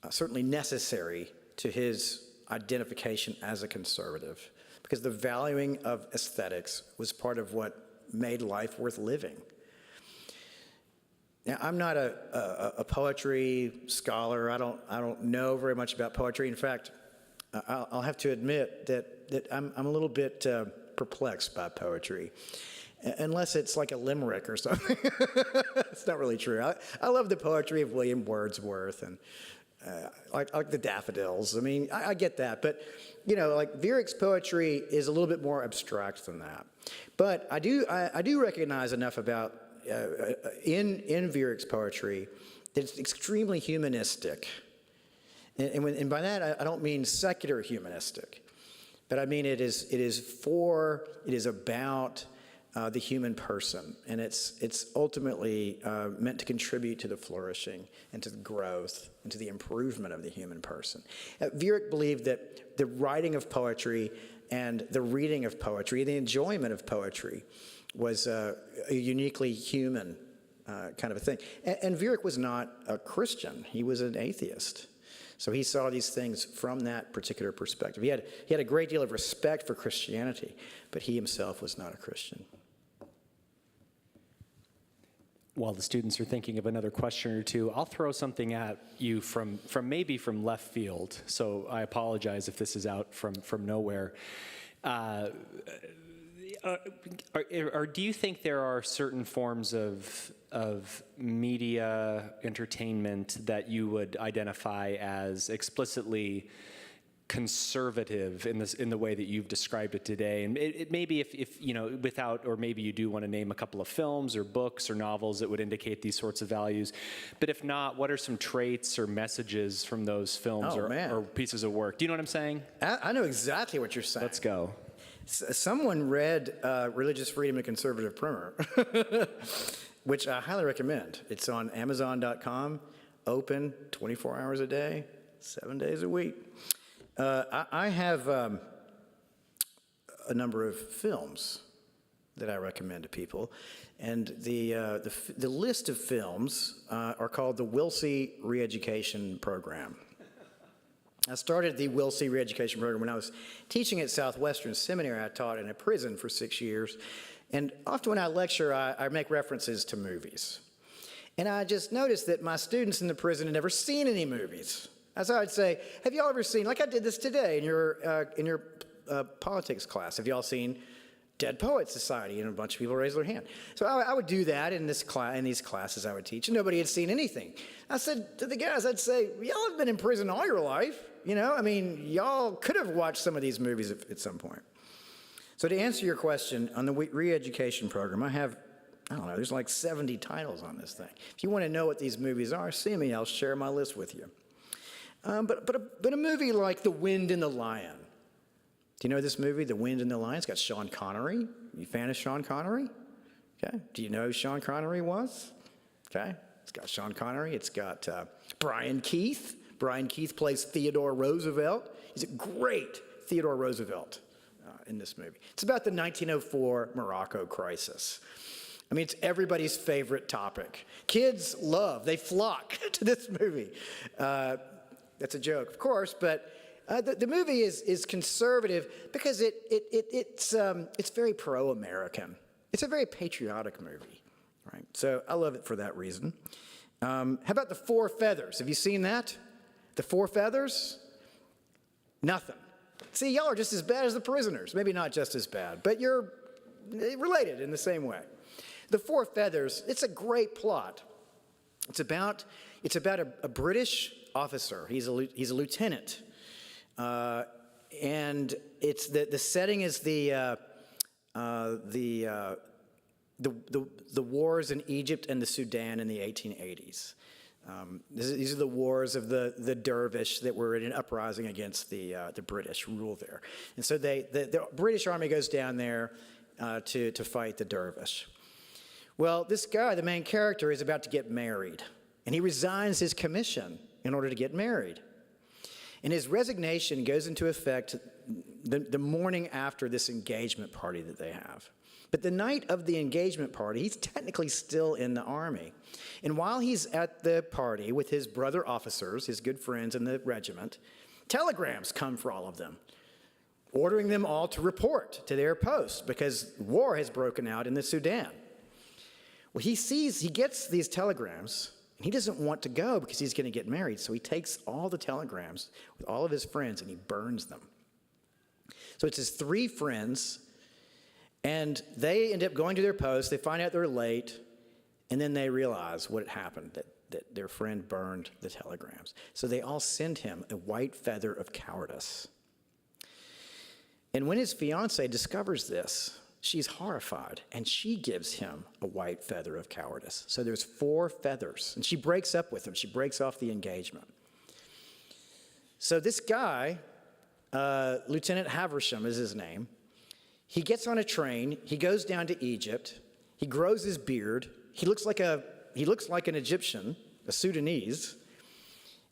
certainly necessary to his identification as a conservative, because the valuing of aesthetics was part of what made life worth living. Now, I'm not a poetry scholar. I don't know very much about poetry. In fact, I'll have to admit that I'm a little bit perplexed by poetry, unless it's like a limerick or something. It's not really true. I love the poetry of William Wordsworth and like the Daffodils. I mean, I get that, but like Viereck's poetry is a little bit more abstract than that. But I do recognize enough about in Viereck's poetry that it's extremely humanistic, and by that I don't mean secular humanistic, but I mean it is about the human person, and it's ultimately meant to contribute to the flourishing and to the growth and to the improvement of the human person. Viereck believed that the writing of poetry and the reading of poetry, the enjoyment of poetry, was a uniquely human kind of a thing. And Viereck was not a Christian. He was an atheist. So he saw these things from that particular perspective. He had a great deal of respect for Christianity, but he himself was not a Christian. while the students are thinking of another question or two, I'll throw something at you from maybe from left field. So I apologize if this is out from nowhere. Or do you think there are certain forms of media entertainment that you would identify as explicitly conservative in the way that you've described it today? And it maybe if you know, without, or maybe you do want to name a couple of films or books or novels that would indicate these sorts of values. But if not, what are some traits or messages from those films or pieces of work? Do you know what I'm saying? I know exactly what you're saying. Let's go. Someone read Religious Freedom and Conservative Primer, which I highly recommend. It's on Amazon.com, open 24 hours a day, 7 days a week. I have a number of films that I recommend to people, and the list of films are called the Wilsey Reeducation Program. I started the Wilsey Reeducation Program when I was teaching at Southwestern Seminary. I taught in a prison for 6 years, and often when I lecture, I make references to movies. And I just noticed that my students in the prison had never seen any movies. As I would say, have y'all ever seen, like I did this today in your politics class, have y'all seen Dead Poets Society? And a bunch of people raised their hand. So I would do that in these classes I would teach, and nobody had seen anything. I said to the guys, I'd say, y'all have been in prison all your life, you know? I mean, y'all could have watched some of these movies at some point. So to answer your question, on the re-education program, I have, I don't know, there's like 70 titles on this thing. If you want to know what these movies are, see me, I'll share my list with you. But a movie like The Wind and the Lion. Do you know this movie, The Wind and the Lion? It's got Sean Connery. You a fan of Sean Connery? Okay. Do you know who Sean Connery was? Okay. It's got Sean Connery. It's got Brian Keith. Brian Keith plays Theodore Roosevelt. He's a great Theodore Roosevelt in this movie. It's about the 1904 Morocco crisis. I mean, it's everybody's favorite topic. Kids they flock to this movie. That's a joke, of course, but the movie is conservative because it's very pro-American. It's a very patriotic movie, right? So I love it for that reason. How about The Four Feathers? Have you seen that? The Four Feathers? Nothing. See, y'all are just as bad as the prisoners. Maybe not just as bad, but you're related in the same way. The Four Feathers, it's a great plot. It's about a British officer. He's a lieutenant, and it's the setting is the wars in Egypt and the Sudan in the 1880s. These are the wars of the dervish that were in an uprising against the British rule there, and so the British army goes down there to fight the dervish. Well, this guy, the main character, is about to get married, and he resigns his commission in order to get married. And his resignation goes into effect the morning after this engagement party that they have. But the night of the engagement party, he's technically still in the army. And while he's at the party with his brother officers, his good friends in the regiment, telegrams come for all of them, ordering them all to report to their posts because war has broken out in the Sudan. Well, he gets these telegrams, and he doesn't want to go because he's going to get married. So he takes all the telegrams with all of his friends and he burns them. So it's his 3 friends, and they end up going to their posts. They find out they're late, and then they realize what had happened, that their friend burned the telegrams. So they all send him a white feather of cowardice. And when his fiancée discovers this, she's horrified, and she gives him a white feather of cowardice. So there's 4 feathers, and she breaks up with him. She breaks off the engagement. So this guy, Lieutenant Haversham is his name, he gets on a train, he goes down to Egypt, he grows his beard, he looks like an Egyptian, a Sudanese,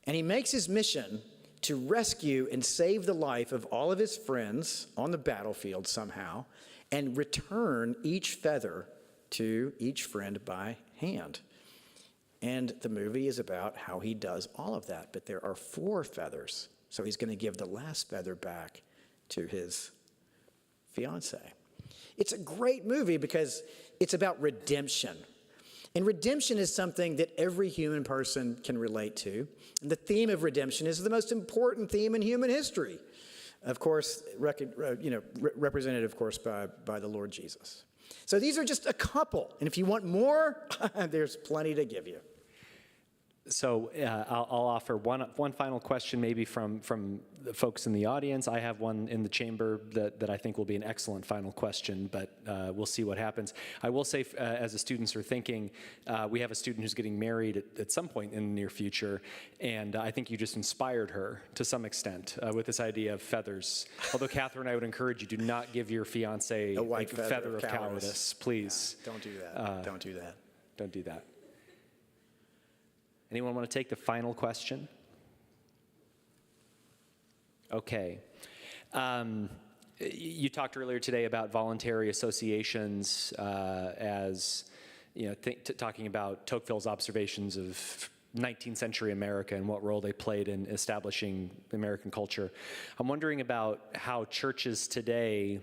and he makes his mission to rescue and save the life of all of his friends on the battlefield somehow, and return each feather to each friend by hand. And the movie is about how he does all of that, but there are 4 feathers, so he's going to give the last feather back to his fiancée. It's a great movie because it's about redemption. And redemption is something that every human person can relate to. And the theme of redemption is the most important theme in human history. Of course, represented, of course, by the Lord Jesus. So these are just a couple. And if you want more, there's plenty to give you. So I'll offer one final question, maybe from the folks in the audience. I have one in the chamber that I think will be an excellent final question, but we'll see what happens. I will say, as the students are thinking, we have a student who's getting married at some point in the near future, and I think you just inspired her to some extent with this idea of feathers. Although, Catherine, I would encourage you, do not give your fiance A white a feather of cowardice, please. Don't do that. Don't do that. Don't do that. Anyone want to take the final question? Okay. You talked earlier today about voluntary associations as, talking about Tocqueville's observations of 19th century America and what role they played in establishing American culture. I'm wondering about how churches today,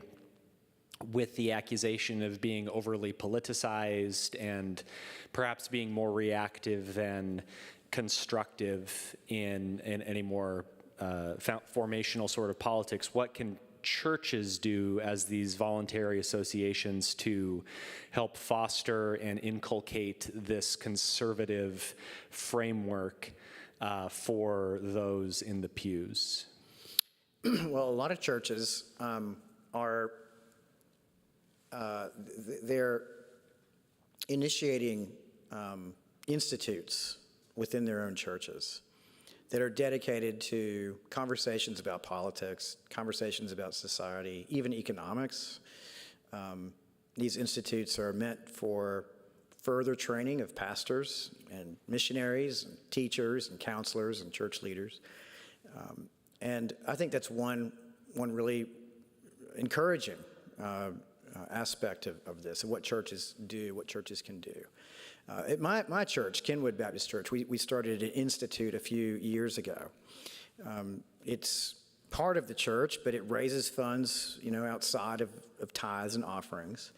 with the accusation of being overly politicized and perhaps being more reactive than constructive in any more formational sort of politics, what can churches do as these voluntary associations to help foster and inculcate this conservative framework for those in the pews? Well, a lot of churches they're initiating institutes within their own churches that are dedicated to conversations about politics, conversations about society, even economics. These institutes are meant for further training of pastors and missionaries and teachers and counselors and church leaders. And I think that's one really encouraging aspect of this, of what churches do, what churches can do. At my church, Kenwood Baptist Church, we started an institute a few years ago. It's part of the church, but it raises funds, outside of tithes and offerings.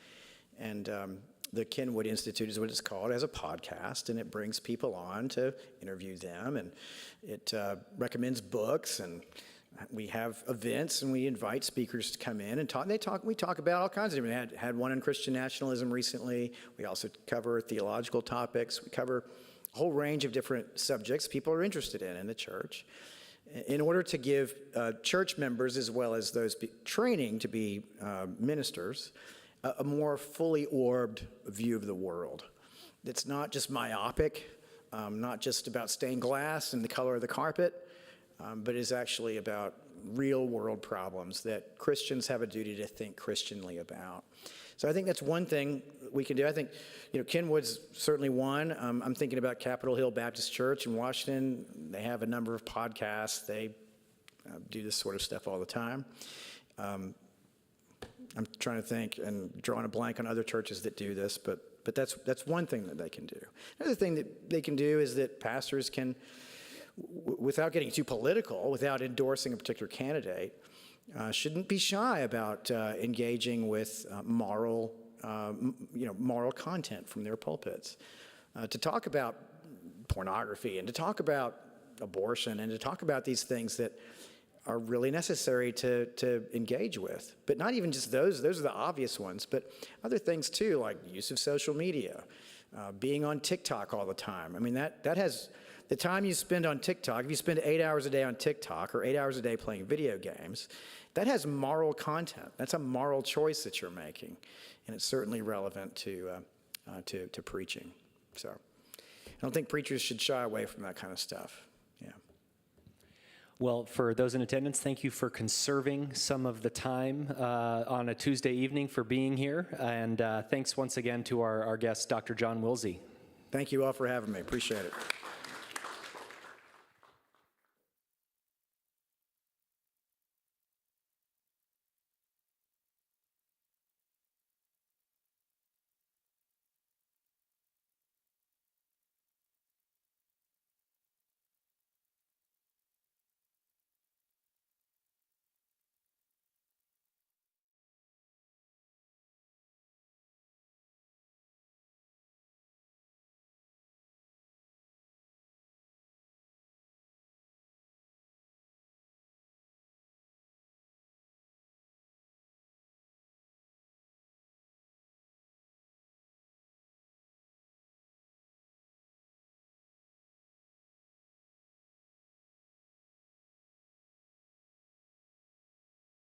And the Kenwood Institute is what it's called, as a podcast, and it brings people on to interview them, and it recommends books, and we have events, and we invite speakers to come in and talk. We talk about all kinds of different. We had one on Christian nationalism recently. We also cover theological topics. We cover a whole range of different subjects people are interested in the church, in order to give church members, as well as those training to be ministers, a more fully orbed view of the world. It's not just myopic, not just about stained glass and the color of the carpet, but is actually about real world problems that Christians have a duty to think Christianly about. So I think that's one thing we can do. I think, Kenwood's certainly one. I'm thinking about Capitol Hill Baptist Church in Washington. They have a number of podcasts. They do this sort of stuff all the time. I'm trying to think and drawing a blank on other churches that do this, but that's one thing that they can do. Another thing that they can do is that pastors can, without getting too political, without endorsing a particular candidate, shouldn't be shy about engaging with moral content from their pulpits, to talk about pornography and to talk about abortion and to talk about these things that are really necessary to engage with. But not even just those are the obvious ones, but other things too, like use of social media, being on TikTok all the time. I mean, that has, the time you spend on TikTok, if you spend 8 hours a day on TikTok or 8 hours a day playing video games, that has moral content. That's a moral choice that you're making. And it's certainly relevant to preaching. So I don't think preachers should shy away from that kind of stuff. Yeah. Well, for those in attendance, thank you for conserving some of the time on a Tuesday evening for being here. And thanks once again to our guest, Dr. John Wilsey. Thank you all for having me. Appreciate it.